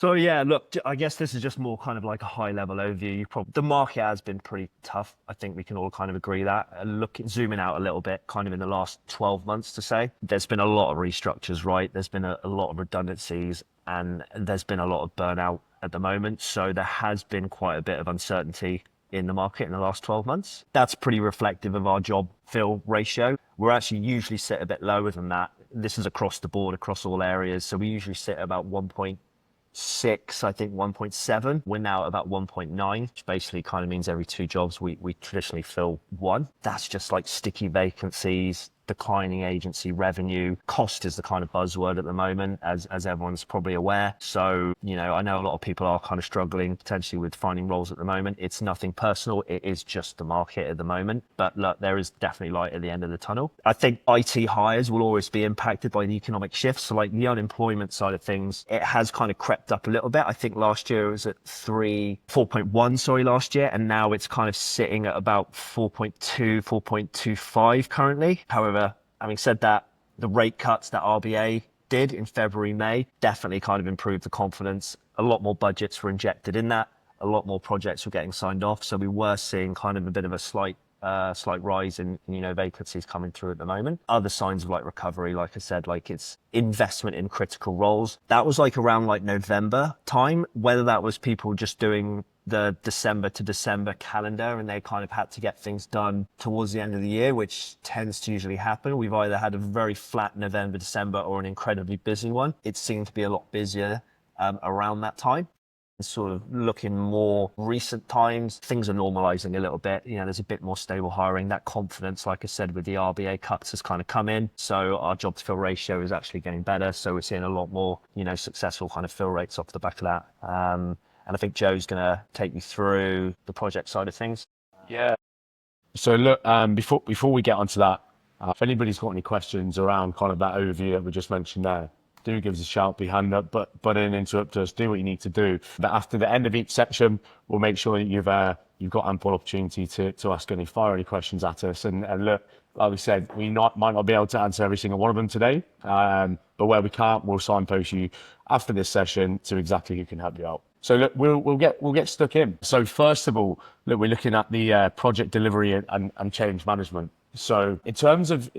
So yeah, look, I guess this is just more kind of like a high level overview. The market has been pretty tough. I think we can all kind of agree that. Zooming out a little bit, kind of in the last 12 months to say, there's been a lot of restructures, right? There's been a lot of redundancies and there's been a lot of burnout at the moment. So there has been quite a bit of uncertainty in the market in the last 12 months. That's pretty reflective of our job fill ratio. We're actually usually sit a bit lower than that. This is across the board, across all areas. So we usually sit about 1.6, I think 1.7. We're now at about 1.9, which basically kind of means every two jobs we traditionally fill one. That's just like sticky vacancies, declining agency revenue. Cost is the kind of buzzword at the moment, as everyone's probably aware. So, I know a lot of people are kind of struggling potentially with finding roles at the moment. It's nothing personal. It is just the market at the moment. But look, there is definitely light at the end of the tunnel. I think IT hires will always be impacted by the economic shifts. So like the unemployment side of things, it has kind of crept up a little bit. I think last year it was at 4.1, last year. And now it's kind of sitting at about 4.2, 4.25 currently. However, having said that, the rate cuts that RBA did in February, May definitely kind of improved the confidence. A lot more budgets were injected in that. A lot more projects were getting signed off. So we were seeing kind of a bit of a slight rise in vacancies coming through at the moment. Other signs of like recovery, like I said, like it's investment in critical roles. That was like around like November time, whether that was people just doing the December to December calendar and they kind of had to get things done towards the end of the year, which tends to usually happen. We've either had a very flat November, December or an incredibly busy one. It seemed to be a lot busier around that time. Sort of looking more recent times, things are normalizing a little bit. There's a bit more stable hiring. That confidence, like I said, with the RBA cuts has kind of come in. So our job to fill ratio is actually getting better. So we're seeing a lot more, successful kind of fill rates off the back of that. And I think Joe's going to take you through the project side of things. Yeah. So look, before we get onto that, if anybody's got any questions around kind of that overview that we just mentioned there, do give us a shout, be hand up, but in, interrupt us, do what you need to do. But after the end of each section, we'll make sure that you've got ample opportunity to ask fire any questions at us. And look, like we said, might not be able to answer every single one of them today, but where we can't, we'll signpost you after this session to exactly who can help you out. So look, we'll get stuck in. So first of all, look, we're looking at the project delivery and change management. So in terms of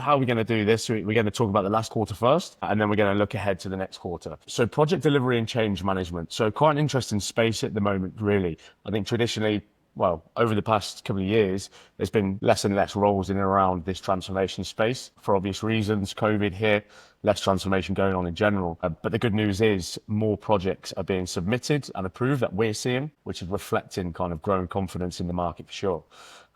how we're going to do this, we're going to talk about the last quarter first, and then we're going to look ahead to the next quarter. So project delivery and change management. So quite an interesting space at the moment, really. I think traditionally, well, over the past couple of years, there's been less and less roles in and around this transformation space for obvious reasons. COVID hit, less transformation going on in general. But the good news is more projects are being submitted and approved that we're seeing, which is reflecting kind of growing confidence in the market for sure.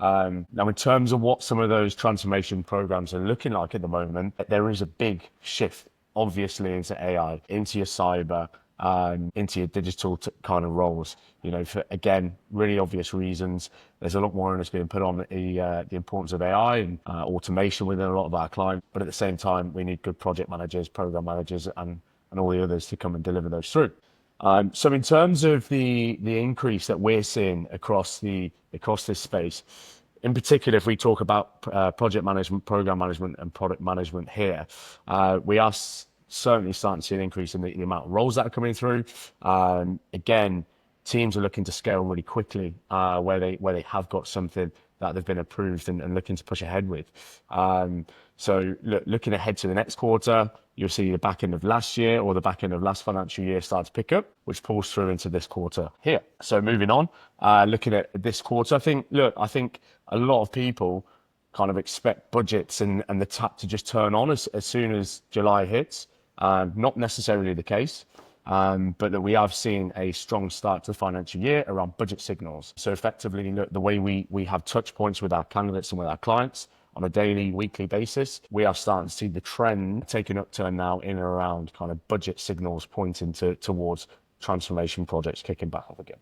Now, in terms of what some of those transformation programs are looking like at the moment, there is a big shift, obviously, into AI, into your cyber, into your digital kind of roles. For, again, really obvious reasons. There's a lot more onus being put on the importance of AI and automation within a lot of our clients. But at the same time, we need good project managers, program managers, and all the others to come and deliver those through. So in terms of the increase that we're seeing across this space, in particular, if we talk about project management, program management, and product management here, we are certainly starting to see an increase in the amount of roles that are coming through. Again, teams are looking to scale really quickly where they have got something that they've been approved and looking to push ahead with. So looking ahead to the next quarter, you'll see the back end of last year or the back end of last financial year start to pick up, which pulls through into this quarter here. So moving on, looking at this quarter, I think a lot of people kind of expect budgets and the tap to just turn on as soon as July hits. Not necessarily the case. But that we have seen a strong start to the financial year around budget signals. So effectively, the way we have touch points with our candidates and with our clients on a daily, weekly basis, we are starting to see the trend taking upturn now in and around kind of budget signals pointing towards transformation projects kicking back off again.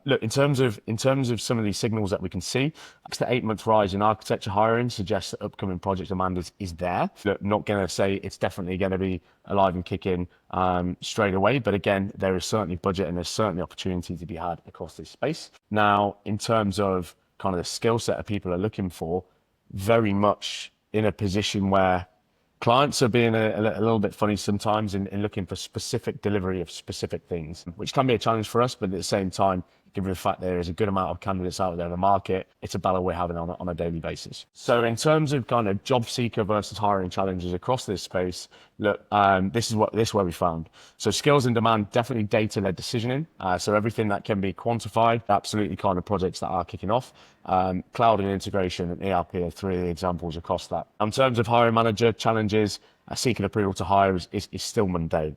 Look, in terms of some of these signals that we can see, 6 to 8 month rise in architecture hiring suggests that upcoming project demand is there. Look, not going to say it's definitely going to be alive and kicking straight away, but again, there is certainly budget and there's certainly opportunity to be had across this space. Now, in terms of kind of the skill set that people are looking for, very much in a position where Clients are being a little bit funny sometimes in looking for specific delivery of specific things, which can be a challenge for us, but at the same time, given the fact there is a good amount of candidates out there in the market, it's a battle we're having on a daily basis. So in terms of kind of job seeker versus hiring challenges across this space, look, this is where we found. So skills in demand, definitely data-led decisioning. So everything that can be quantified, absolutely kind of projects that are kicking off. Cloud and integration and ERP are three of the examples across that. In terms of hiring manager challenges, seeking approval to hire is still mundane.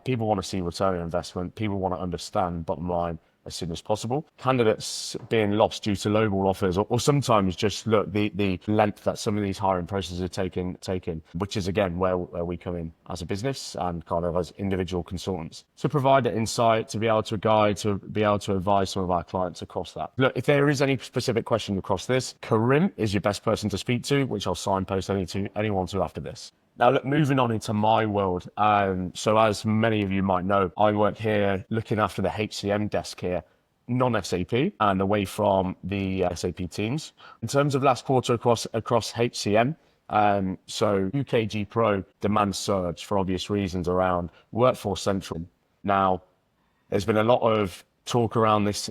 People want to see return on investment. People want to understand bottom line as soon as possible. Candidates being lost due to lowball offers, or sometimes just look the length that some of these hiring processes are taking, which is again where we come in as a business and kind of as individual consultants to provide that insight, to be able to guide, to be able to advise some of our clients across that. Look, if there is any specific question across this, Karim is your best person to speak to, which I'll signpost anyone to after this. Now, look, moving on into my world. So as many of you might know, I work here looking after the HCM desk here, non-SAP and away from the SAP teams. In terms of last quarter across HCM, so UKG Pro demand surge for obvious reasons around Workforce Central. Now, there's been a lot of talk around this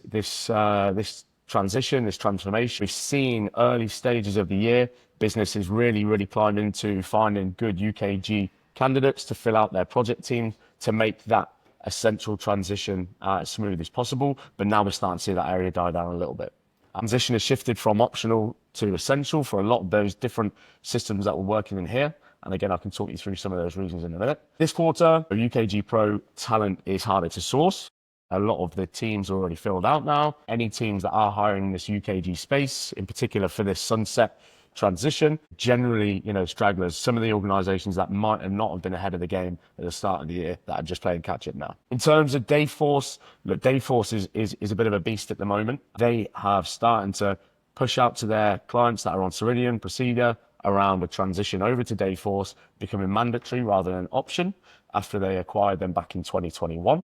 transition, this transformation. We've seen early stages of the year, businesses really climbed into finding good UKG candidates to fill out their project team to make that essential transition as smooth as possible. But now we're starting to see that area die down a little bit. Transition has shifted from optional to essential for a lot of those different systems that we're working in here. And again, I can talk you through some of those reasons in a minute. This quarter, UKG Pro talent is harder to source. A lot of the teams are already filled out now. Any teams that are hiring in this UKG space, in particular for this sunset transition, generally, stragglers, some of the organizations that might have not have been ahead of the game at the start of the year that are just playing catch up now. In terms of Dayforce, look, Dayforce is a bit of a beast at the moment. They have started to push out to their clients that are on Ceridian, Procedure, around the transition over to Dayforce becoming mandatory rather than an option after they acquired them back in 2021.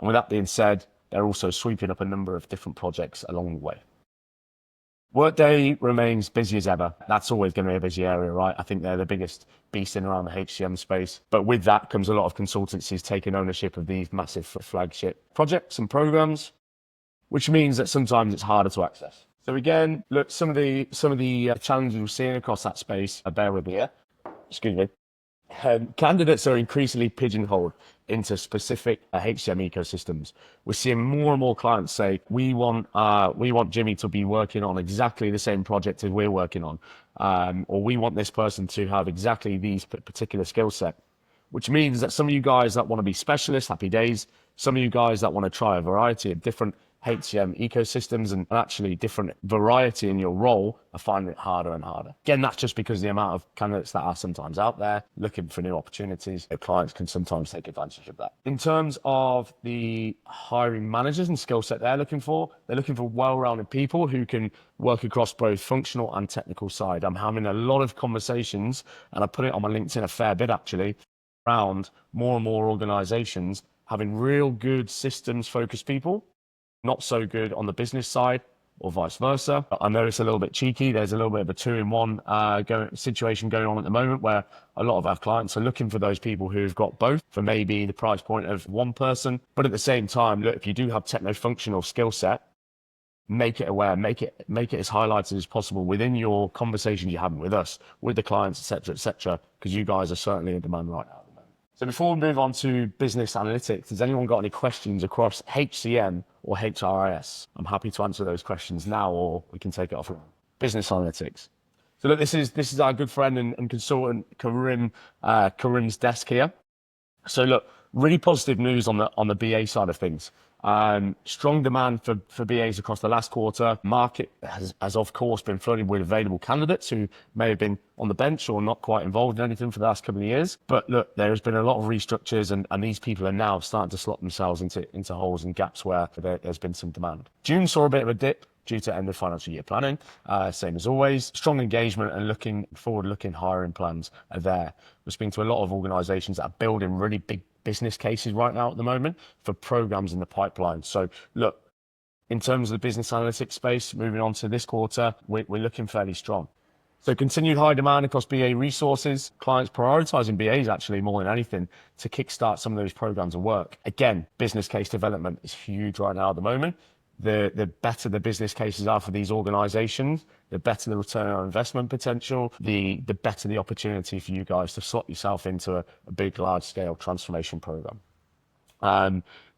And with that being said, they're also sweeping up a number of different projects along the way. Workday remains busy as ever. That's always going to be a busy area, right? I think they're the biggest beast in around the HCM space. But with that comes a lot of consultancies taking ownership of these massive flagship projects and programs, which means that sometimes it's harder to access. So again, look, some of the challenges we're seeing across that space, bear with me here. Excuse me. Candidates are increasingly pigeonholed into specific HCM ecosystems. We're seeing more and more clients say, we want Jimmy to be working on exactly the same project as we're working on, or we want this person to have exactly these particular skill set, which means that some of you guys that want to be specialists, happy days. Some of you guys that want to try a variety of different HCM ecosystems and actually different variety in your role are finding it harder and harder. Again, that's just because the amount of candidates that are sometimes out there looking for new opportunities. Clients can sometimes take advantage of that. In terms of the hiring managers and skill set they're looking for well-rounded people who can work across both functional and technical side. I'm having a lot of conversations, and I put it on my LinkedIn a fair bit actually, around more and more organizations having real good systems focused people, not so good on the business side, or vice versa. I know it's a little bit cheeky. There's a little bit of a two-in-one situation going on at the moment where a lot of our clients are looking for those people who've got both for maybe the price point of one person. But at the same time, look, if you do have techno-functional skill set, make it aware, make it as highlighted as possible within your conversations you're having with us, with the clients, et cetera, because you guys are certainly in demand right now. So before we move on to business analytics, has anyone got any questions across HCM or HRIS? I'm happy to answer those questions now, or we can take it offline. Business analytics. So look, this is our good friend and consultant Karim's desk here. So look, really positive news on the BA side of things. Strong demand for BAs across the last quarter. Market has of course been flooded with available candidates who may have been on the bench or not quite involved in anything for the last couple of years. But look, there has been a lot of restructures and these people are now starting to slot themselves into holes and gaps where there's been some demand. June saw a bit of a dip due to end of financial year planning, same as always. Strong engagement and forward-looking hiring plans are there. We're speaking to a lot of organizations that are building really big business cases right now at the moment for programs in the pipeline. So look, in terms of the business analytics space, moving on to this quarter, we're looking fairly strong. So continued high demand across BA resources, clients prioritizing BAs actually more than anything to kickstart some of those programs of work. Again, business case development is huge right now at the moment. The better the business cases are for these organizations, the better the return on investment potential, the better the opportunity for you guys to slot yourself into a big, large scale transformation program.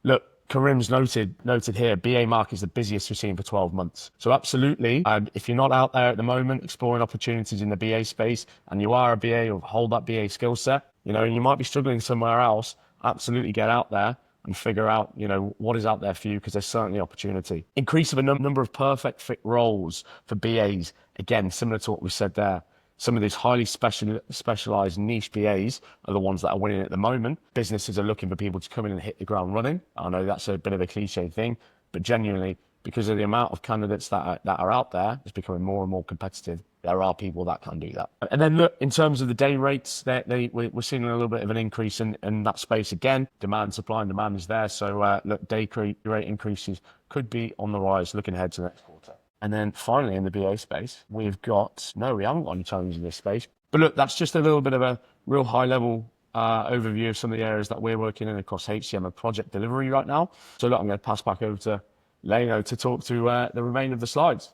Look, Karim's noted here, BA market is the busiest we've seen for 12 months. So absolutely, if you're not out there at the moment exploring opportunities in the BA space and you are a BA or hold that BA skill set, and you might be struggling somewhere else, absolutely get out there and figure out, what is out there for you, because there's certainly opportunity. Increase of a number of perfect fit roles for BAs. Again, similar to what we said there. Some of these highly specialized niche BAs are the ones that are winning at the moment. Businesses are looking for people to come in and hit the ground running. I know that's a bit of a cliche thing, but genuinely, because of the amount of candidates that are out there, it's becoming more and more competitive. There are people that can do that. And then look, in terms of the day rates, we're seeing a little bit of an increase in that space again. Supply and demand is there. So look, day rate increases could be on the rise looking ahead to next quarter. And then finally, in the BA space, we haven't got any challenges in this space. But look, that's just a little bit of a real high level overview of some of the areas that we're working in across HCM and project delivery right now. So look, I'm going to pass back over to Leno to talk through the remainder of the slides.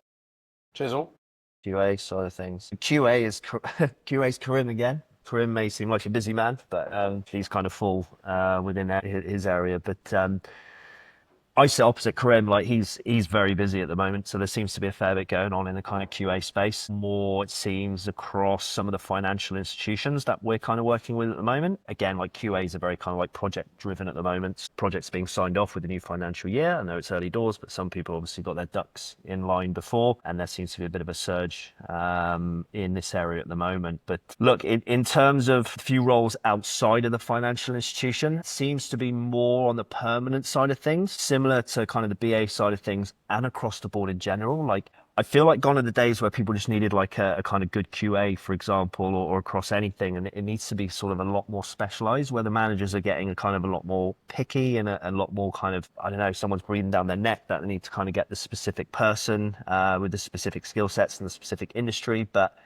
Cheers all. QA side of things. QA's Karim again. Karim may seem like a busy man, but he's kind of full within his area. But I sit opposite Karim, like he's very busy at the moment, so there seems to be a fair bit going on in the kind of QA space. More, it seems, across some of the financial institutions that we're kind of working with at the moment. Again, like QAs are very kind of like project driven at the moment. Projects being signed off with the new financial year. I know it's early doors, but some people obviously got their ducks in line before, and there seems to be a bit of a surge in this area at the moment. But look, in terms of a few roles outside of the financial institution, it seems to be more on the permanent side of things, similar to kind of the BA side of things and across the board in general. Like, I feel like gone are the days where people just needed like a kind of good QA, for example, or across anything. And it needs to be sort of a lot more specialized, where the managers are getting a kind of a lot more picky and a lot more kind of, I don't know, someone's breathing down their neck that they need to kind of get the specific person with the specific skill sets and the specific industry. But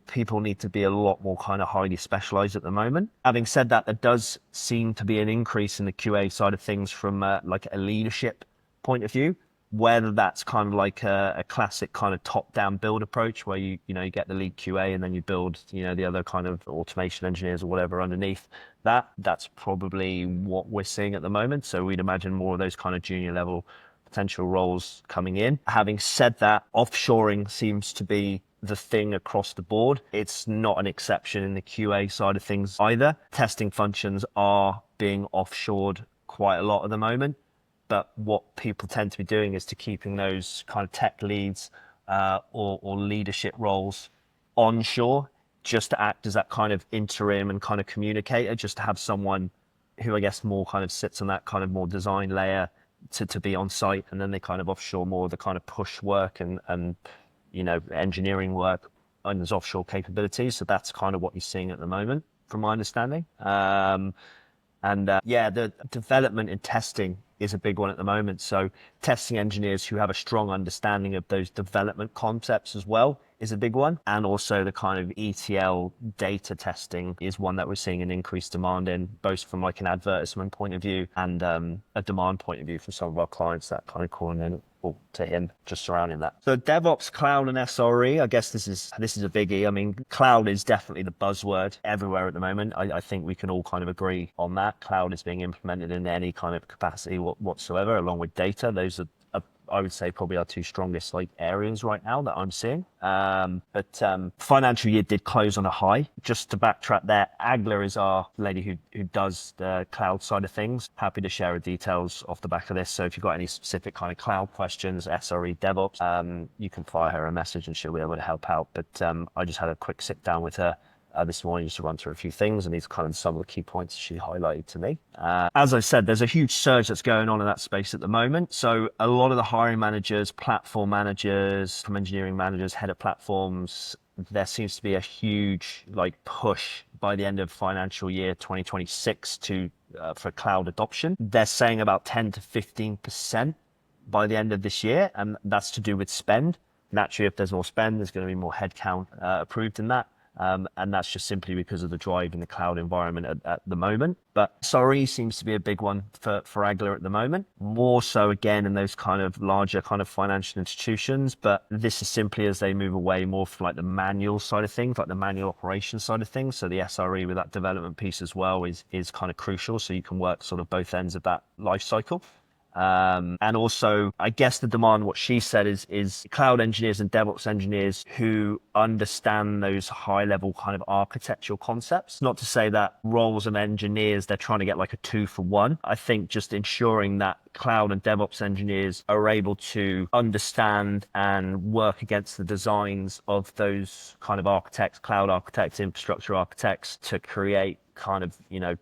people need to be a lot more kind of highly specialized at the moment. Having said that, there does seem to be an increase in the QA side of things from like a leadership point of view, whether that's kind of like a classic kind of top-down build approach where you get the lead QA and then you build the other kind of automation engineers or whatever underneath that. That's probably what we're seeing at the moment. So we'd imagine more of those kind of junior level potential roles coming in. Having said that, offshoring seems to be the thing across the board. It's not an exception in the QA side of things either. Testing functions are being offshored quite a lot at the moment, but what people tend to be doing is to keeping those kind of tech leads or leadership roles onshore, just to act as that kind of interim and kind of communicator, just to have someone who I guess more kind of sits on that kind of more design layer to be on site, and then they kind of offshore more of the kind of push work and engineering work on those offshore capabilities. So that's kind of what you're seeing at the moment, from my understanding. The development and testing is a big one at the moment. So testing engineers who have a strong understanding of those development concepts as well is a big one. And also the kind of ETL data testing is one that we're seeing an increased demand in, both from like an advertisement point of view and a demand point of view from some of our clients that kind of calling in to him just surrounding that. So DevOps, cloud, and SRE, I guess this is a biggie. I mean, cloud is definitely the buzzword everywhere at the moment. I think we can all kind of agree on that. Cloud is being implemented in any kind of capacity whatsoever, along with data. Those are, I would say, probably our two strongest like areas right now that I'm seeing. Financial year did close on a high. Just to backtrack there, Agla is our lady who does the cloud side of things. Happy to share her details off the back of this. So if you've got any specific kind of cloud questions, SRE, DevOps, you can fire her a message and she'll be able to help out. But I just had a quick sit down with her this morning just to run through a few things, and these are kind of some of the key points she highlighted to me. As I said, there's a huge surge that's going on in that space at the moment. So a lot of the hiring managers, platform managers, from engineering managers, head of platforms, there seems to be a huge like push by the end of financial year 2026 for cloud adoption. They're saying about 10 to 15% by the end of this year, and that's to do with spend. Naturally, if there's more spend, there's going to be more headcount approved in that. And that's just simply because of the drive in the cloud environment at the moment. But SRE seems to be a big one for Agile at the moment, more so again in those kind of larger kind of financial institutions. But this is simply as they move away more from like the manual side of things, like the manual operation side of things. So the SRE with that development piece as well is kind of crucial. So you can work sort of both ends of that life cycle. And also, I guess the demand, what she said is cloud engineers and DevOps engineers who understand those high level kind of architectural concepts. Not to say that roles of engineers, they're trying to get like a 2-for-1. I think just ensuring that cloud and DevOps engineers are able to understand and work against the designs of those kind of architects, cloud architects, infrastructure architects to create kind of,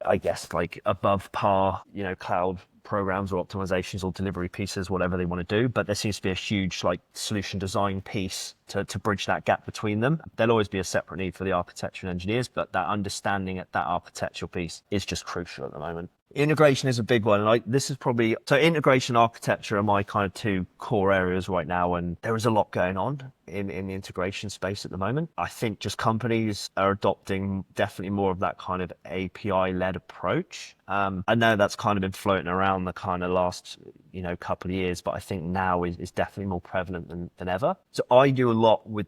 I guess like above par, cloud programs or optimizations or delivery pieces, whatever they want to do. But there seems to be a huge like solution design piece to bridge that gap between them. There'll always be a separate need for the architecture and engineers, but that understanding at that architectural piece is just crucial at the moment. Integration is a big one. And this is probably, so integration architecture are my kind of two core areas right now. And there is a lot going on in the integration space at the moment. I think just companies are adopting definitely more of that kind of API-led approach. I know that's kind of been floating around the kind of last, couple of years, but I think now is definitely more prevalent than ever. So I do a lot with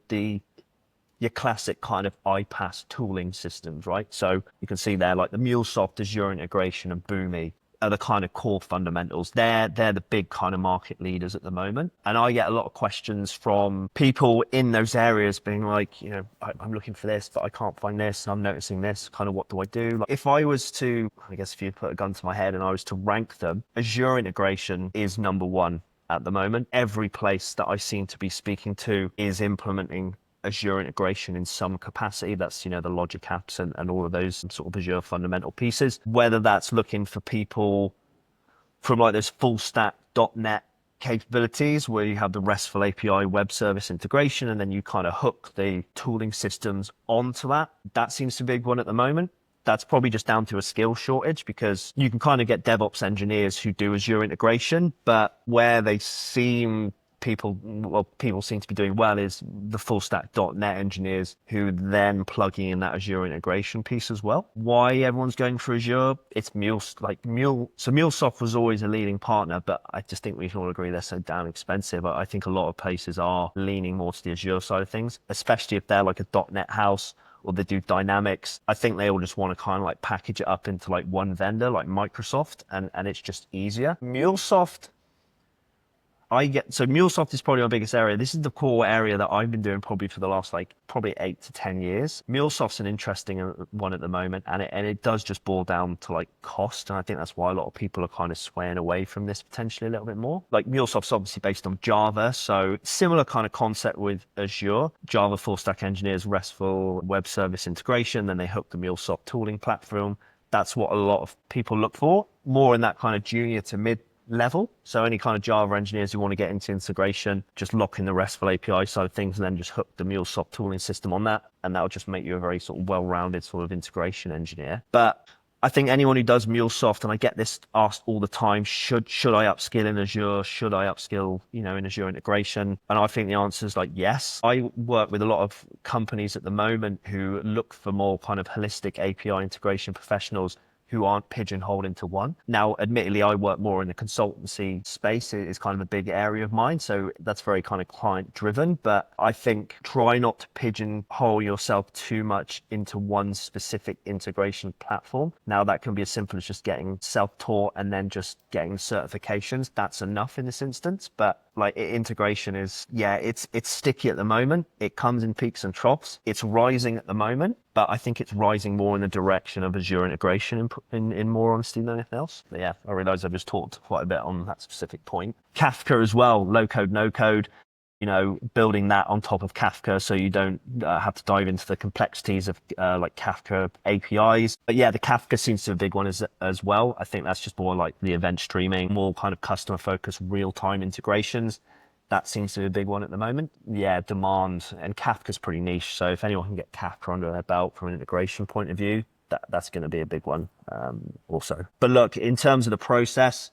your classic kind of iPaaS tooling systems, right? So you can see there like the MuleSoft, Azure integration and Boomi are the kind of core fundamentals. They're the big kind of market leaders at the moment. And I get a lot of questions from people in those areas being like, I'm looking for this, but I can't find this. And I'm noticing this, kind of what do I do? Like, if I was to, I guess if you put a gun to my head and I was to rank them, Azure integration is number one at the moment. Every place that I seem to be speaking to is implementing Azure integration in some capacity. That's, the logic apps and all of those sort of Azure fundamental pieces, whether that's looking for people from like those full stack .NET capabilities where you have the RESTful API web service integration and then you kind of hook the tooling systems onto that. That seems to be a big one at the moment. That's probably just down to a skill shortage because you can kind of get DevOps engineers who do Azure integration, but where they people seem to be doing well is the full stack .NET engineers who then plugging in that Azure integration piece as well. Why everyone's going for Azure? It's So MuleSoft was always a leading partner, but I just think we can all agree they're so damn expensive. I think a lot of places are leaning more to the Azure side of things, especially if they're like a .NET house or they do Dynamics. I think they all just want to kind of like package it up into like one vendor like Microsoft and it's just easier. MuleSoft, so MuleSoft is probably my biggest area. This is the core area that I've been doing probably for the last probably 8 to 10 years. MuleSoft's an interesting one at the moment, and it does just boil down to like cost. And I think that's why a lot of people are kind of swaying away from this potentially a little bit more. Like MuleSoft's obviously based on Java, so similar kind of concept with Azure. Java full stack engineers, RESTful web service integration, then they hook the MuleSoft tooling platform. That's what a lot of people look for, more in that kind of junior to mid level. So any kind of Java engineers who want to get into integration, just lock in the RESTful API side of things and then just hook the MuleSoft tooling system on that. And that'll just make you a very sort of well-rounded sort of integration engineer. But I think anyone who does MuleSoft, and I get this asked all the time, should I upskill in Azure? Should I upskill, in Azure integration? And I think the answer is like, yes. I work with a lot of companies at the moment who look for more kind of holistic API integration professionals who aren't pigeonholed into one. Now, admittedly, I work more in the consultancy space. It is kind of a big area of mine. So that's very kind of client driven. But I think try not to pigeonhole yourself too much into one specific integration platform. Now, that can be as simple as just getting self-taught and then just getting certifications. That's enough in this instance. But like integration is, it's sticky at the moment. It comes in peaks and troughs. It's rising at the moment, but I think it's rising more in the direction of Azure integration in more honesty than anything else. But yeah, I realize I've just talked quite a bit on that specific point. Kafka as well, low code, no code. Building that on top of Kafka so you don't have to dive into the complexities of like Kafka APIs. But yeah, the Kafka seems to be a big one as well. I think that's just more like the event streaming, more kind of customer focused real-time integrations. That seems to be a big one at the moment. Yeah, demand, and Kafka's pretty niche. So if anyone can get Kafka under their belt from an integration point of view, that's going to be a big one also. But look, in terms of the process,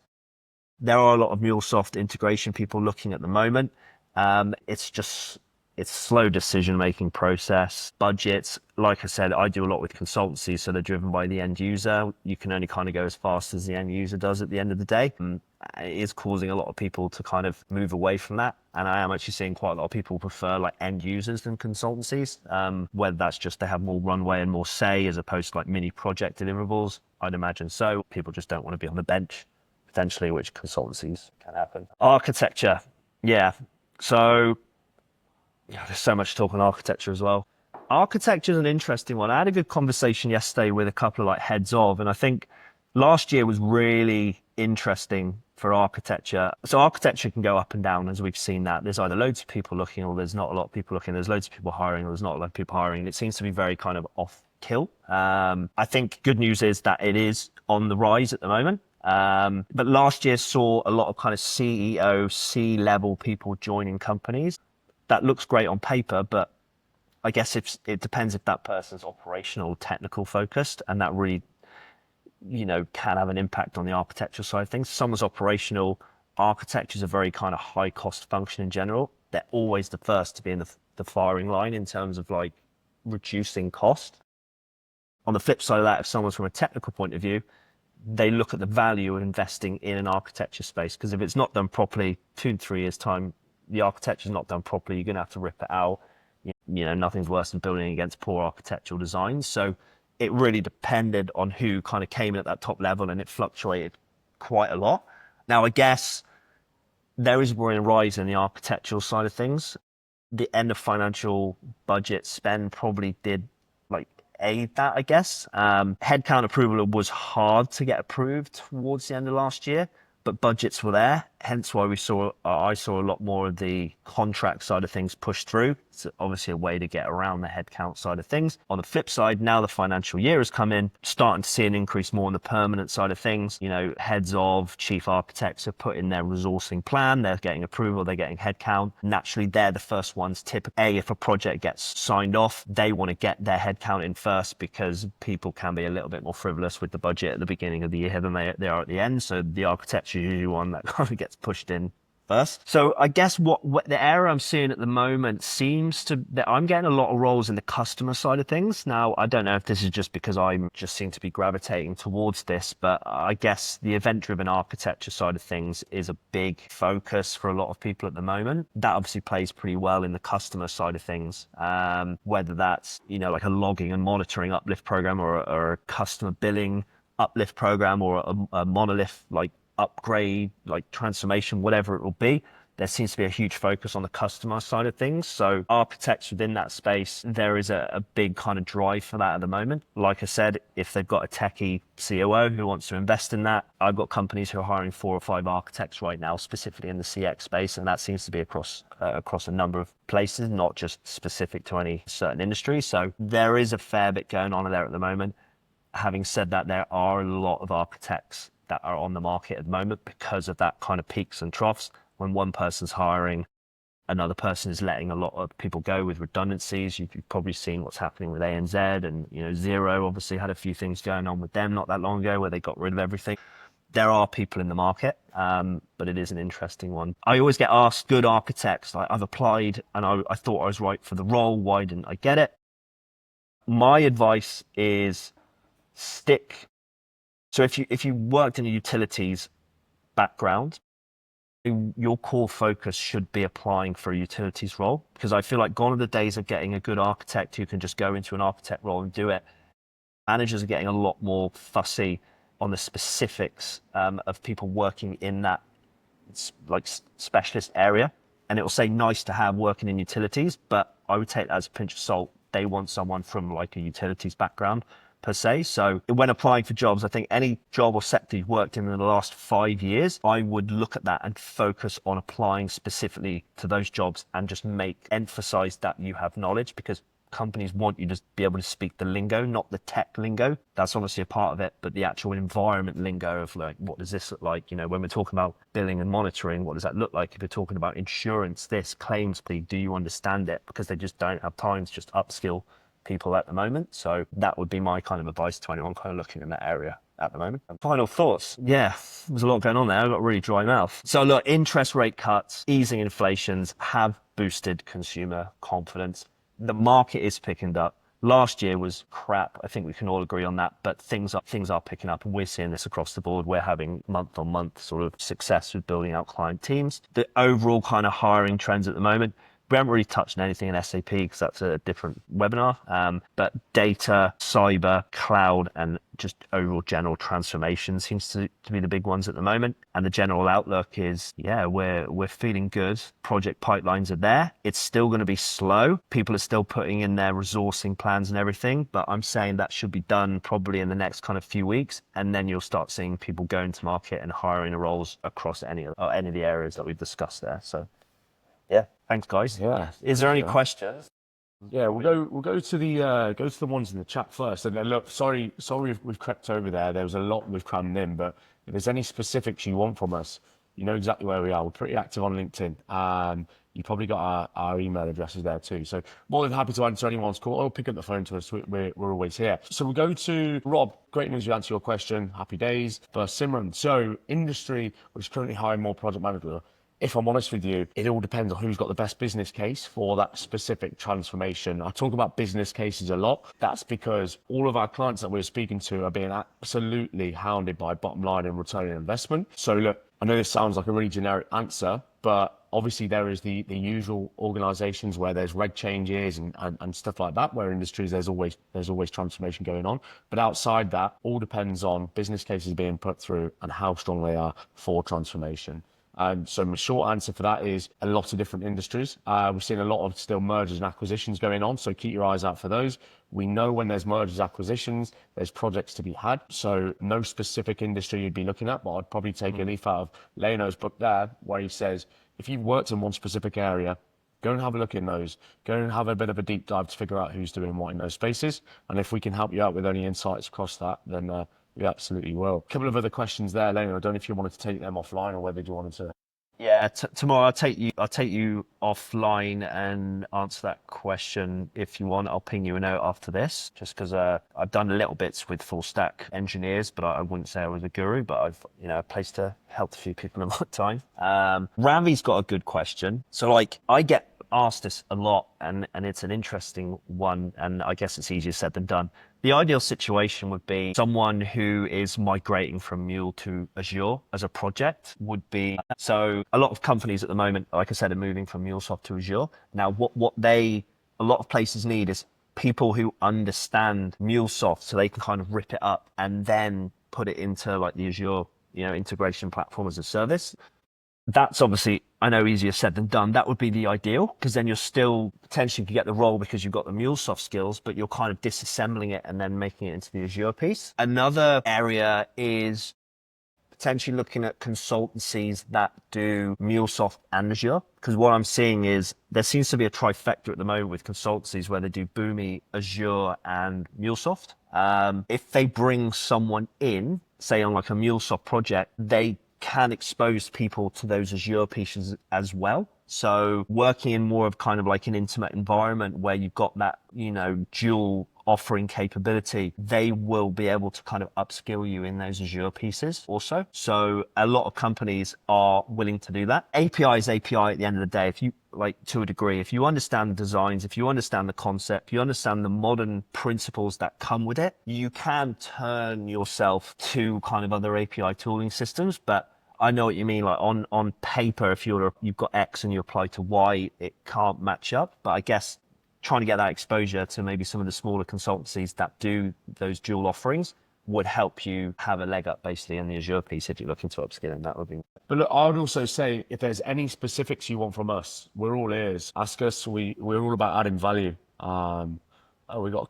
there are a lot of MuleSoft integration people looking at the moment. It's slow decision-making process, budgets. Like I said, I do a lot with consultancies, so they're driven by the end user. You can only kind of go as fast as the end user does at the end of the day. It is causing a lot of people to kind of move away from that. And I am actually seeing quite a lot of people prefer like end users than consultancies, whether that's just they have more runway and more say as opposed to like mini project deliverables. I'd imagine so. People just don't want to be on the bench, potentially, which consultancies can happen. Architecture. Yeah. So there's so much talk on architecture as well. Architecture is an interesting one. I had a good conversation yesterday with a couple of like heads of, and I think last year was really interesting for architecture. So architecture can go up and down, as we've seen that. There's either loads of people looking or there's not a lot of people looking. There's loads of people hiring or there's not a lot of people hiring. It seems to be very kind of off kill. I think good news is that it is on the rise at the moment. But last year saw a lot of kind of CEO, C-level people joining companies. That looks great on paper, but I guess it depends if that person's operational, technical focused, and that really, can have an impact on the architecture side of things. Someone's operational, architecture is a very kind of high cost function in general. They're always the first to be in the firing line in terms of like reducing cost. On the flip side of that, if someone's from a technical point of view, they look at the value of investing in an architecture space, because if it's not done properly, 2 to 3 years time, the architecture is not done properly, you're going to have to rip it out. Nothing's worse than building against poor architectural designs. So it really depended on who kind of came in at that top level, and it fluctuated quite a lot. Now, I guess there is a rise in the architectural side of things. The end of financial budget spend probably did like aid that, I guess. Headcount approval was hard to get approved towards the end of last year, but budgets were there. Hence why I saw a lot more of the contract side of things pushed through. It's obviously a way to get around the headcount side of things. On the flip side, now the financial year has come in, starting to see an increase more on the permanent side of things. Heads of chief architects have put in their resourcing plan. They're getting approval. They're getting headcount. Naturally, they're the first ones. Typically, if a project gets signed off, they want to get their headcount in first, because people can be a little bit more frivolous with the budget at the beginning of the year than they are at the end. So the architecture is usually one that kind of gets pushed in first. So I guess what the area I'm seeing at the moment seems to that I'm getting a lot of roles in the customer side of things. Now, I don't know if this is just because I just seem to be gravitating towards this, but I guess the event-driven architecture side of things is a big focus for a lot of people at the moment. That obviously plays pretty well in the customer side of things, whether that's like a logging and monitoring uplift program, or a customer billing uplift program, or a monolith like upgrade, like transformation, whatever it will be. There seems to be a huge focus on the customer side of things. So architects within that space, there is a big kind of drive for that at the moment. Like I said, if they've got a techie COO who wants to invest in that, I've got companies who are hiring 4 or 5 architects right now, specifically in the CX space, and that seems to be across a number of places, not just specific to any certain industry. So there is a fair bit going on there at the moment. Having said that, there are a lot of architects that are on the market at the moment because of that kind of peaks and troughs. When one person's hiring, another person is letting a lot of people go with redundancies. You've probably seen what's happening with ANZ, and Xero obviously had a few things going on with them not that long ago where they got rid of everything. There are people in the market, but it is an interesting one. I always get asked, good architects, like I've applied and I thought I was right for the role. Why didn't I get it? My advice is stick. So if you worked in a utilities background, your core focus should be applying for a utilities role, because I feel like gone are the days of getting a good architect who can just go into an architect role and do it. Managers are getting a lot more fussy on the specifics of people working in that like specialist area, and it will say nice to have working in utilities, but I would take that as a pinch of salt. They want someone from like a utilities background per se. So when applying for jobs, I think any job or sector you've worked in the last 5 years, I would look at that and focus on applying specifically to those jobs and just emphasize that you have knowledge, because companies want you to be able to speak the lingo, not the tech lingo. That's obviously a part of it, but the actual environment lingo of like, what does this look like? When we're talking about billing and monitoring, what does that look like? If you're talking about insurance, this claims, do you understand it? Because they just don't have time to just upskill people at the moment. So that would be my kind of advice to anyone kind of looking in that area. at the moment. And final thoughts. Yeah, there's a lot going on there. I've got a really dry mouth. So look, interest rate cuts, easing inflations have boosted consumer confidence. The market is picking up. Last year was crap. I think we can all agree on that. But things are picking up, and we're seeing this across the board. We're having month-on-month sort of success with building out client teams. The overall kind of hiring trends at the moment. We haven't really touched on anything in SAP because that's a different webinar. But data, cyber, cloud, and just overall general transformation seems to be the big ones at the moment. And the general outlook is, yeah, we're feeling good. Project pipelines are there. It's still going to be slow. People are still putting in their resourcing plans and everything, but I'm saying that should be done probably in the next kind of few weeks. And then you'll start seeing people going to market and hiring roles across any of the areas that we've discussed there. So yeah, thanks guys. Yeah. Is there any questions? Yeah, we'll go to the ones in the chat first. And then look, sorry, we've crept over there. There was a lot we've crammed in, but if there's any specifics you want from us, you know exactly where we are. We're pretty active on LinkedIn, and you probably got our email addresses there too. So more than happy to answer anyone's call or pick up the phone to us. We're always here. So we'll go to Rob. Great news, you answer your question. Happy days. But Simran, so industry, which is currently hiring more project managers. If I'm honest with you, it all depends on who's got the best business case for that specific transformation. I talk about business cases a lot. That's because all of our clients that we're speaking to are being absolutely hounded by bottom line and return on investment. So look, I know this sounds like a really generic answer, but obviously there is the usual organizations where there's reg changes and stuff like that, where industries there's always transformation going on. But outside that, all depends on business cases being put through and how strong they are for transformation. So my short answer for that is a lot of different industries. We've seen a lot of still mergers and acquisitions going on, so keep your eyes out for those. We know when there's mergers, acquisitions, there's projects to be had. So no specific industry you'd be looking at, but I'd probably take a leaf out of Leono's book there, where he says, if you've worked in one specific area, go and have a look in those. Go and have a bit of a deep dive to figure out who's doing what in those spaces. And if we can help you out with any insights across that, then we absolutely will. A couple of other questions there, Leno. I don't know if you wanted to take them offline or whether you wanted to. Yeah, tomorrow I'll take you offline and answer that question if you want. I'll ping you a note after this, just because I've done little bits with full stack engineers, but I wouldn't say I was a guru, but I've a place to help a few people in my time. Ravi's got a good question. So like I get asked this a lot, and it's an interesting one, and I guess it's easier said than done. The ideal situation would be someone who is migrating from Mule to Azure as a project would be. So a lot of companies at the moment, like I said, are moving from MuleSoft to Azure. Now, a lot of places need is people who understand MuleSoft so they can kind of rip it up and then put it into like the Azure, integration platform as a service. That's obviously, I know, easier said than done. That would be the ideal, because then you're still potentially could get the role because you've got the MuleSoft skills, but you're kind of disassembling it and then making it into the Azure piece. Another area is potentially looking at consultancies that do MuleSoft and Azure, because what I'm seeing is there seems to be a trifecta at the moment with consultancies where they do Boomi, Azure, and MuleSoft. If they bring someone in, say on like a MuleSoft project, they can expose people to those Azure pieces as well. So working in more of kind of like an intimate environment where you've got that, dual offering capability, they will be able to kind of upskill you in those Azure pieces also. So a lot of companies are willing to do that. API is API at the end of the day. If you to a degree, if you understand the designs, if you understand the concept, you understand the modern principles that come with it, you can turn yourself to kind of other API tooling systems. But I know what you mean. Like on paper, if you've got X and you apply to Y, it can't match up. But I guess trying to get that exposure to maybe some of the smaller consultancies that do those dual offerings would help you have a leg up basically in the Azure piece if you're looking to upskill, and that would be. But look, I would also say if there's any specifics you want from us, we're all ears. Ask us. We're all about adding value. We got a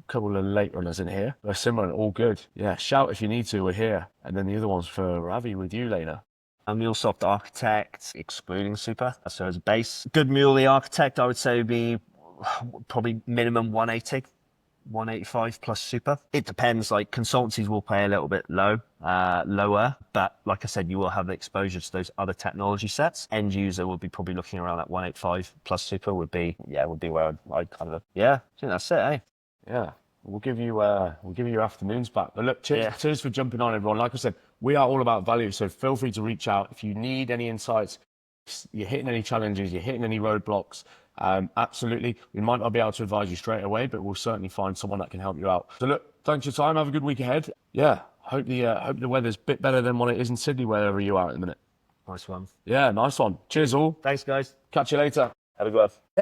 couple of late runners in here. They're similar, all good. Yeah, shout if you need to. We're here. And then the other one's for Ravi with you, Lena. A MuleSoft architect, excluding super. So as a base, good Muley architect, I would say would be probably minimum 180. 185 plus super. It depends. Like consultancies will pay a little bit lower, but like I said, you will have the exposure to those other technology sets. End user will be probably looking around that 185 plus super would be where I'd kind of, I think that's it, eh? Yeah. we'll give you your afternoons back. But look, cheers, Yeah. cheers for jumping on, everyone. Like I said, we are all about value, so feel free to reach out if you need any insights. You're hitting any challenges, you're hitting any roadblocks. Absolutely, we might not be able to advise you straight away, but we'll certainly find someone that can help you out. So look, thanks for your time. Have a good week ahead. Yeah, hope the weather's a bit better than what it is in Sydney, wherever you are at the minute. Nice one. Yeah, nice one. Cheers all. Thanks, guys. Catch you later. Have a good one.